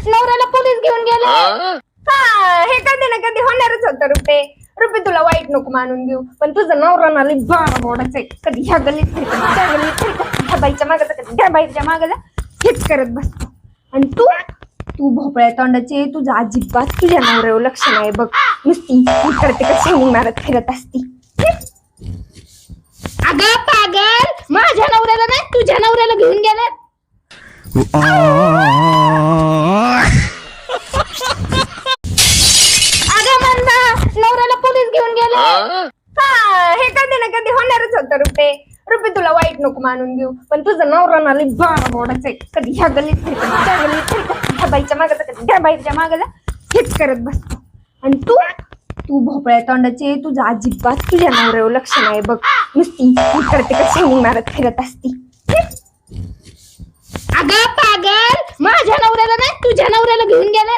नवऱ्याला पोलीस घेऊन गेले. हा, हे कधी ना कधी होणारच होतं रुपे. रुपे तुला वाईट नको मानून घेऊ, पण तुझं नवरा ना लई बारा बोडाच आहे. कधी ह्या गलीत फिरतो, त्या गलीत फिरतो, ह्या बाईच्या मागं जा, कधी त्या बाईच्या मागं जा, हेच करत बसतो. आणि तू भोपळ्या तोंडाची, तुझं अजिबात तुझ्या नवऱ्यावर लक्ष नाही बघ. नुसती करते का शेंग मारत फिरत असती. अगं पागल, माझ्या नवऱ्याला नाही तुझ्या नवऱ्याला घेऊन गेले. अगं मंदा, नवऱ्याला पोलीस घेऊन गेले. हा, हे कधी ना कधी होणारच होतं रुपे. रुपे तुला वाईट नको मानून घेऊ, पण तुझं नवरा ना लई बारा बोडाच आहे. कधी ह्या गलीत फिरतो, त्या गलीत फिरतो, ह्या बाईच्या मागं जा, कधी त्या बाईच्या मागं जा, हेच करत बसतो. आणि तू भोपळ्या तोंडाची, तुझं अजिबात तुझ्या नवऱ्यावर लक्ष नाही बघ. नुसती करते का शेंग मारत फिरत असती. अगं पागल, माझ्या नवऱ्याला नाही तुझ्या नवऱ्याला घेऊन गेले.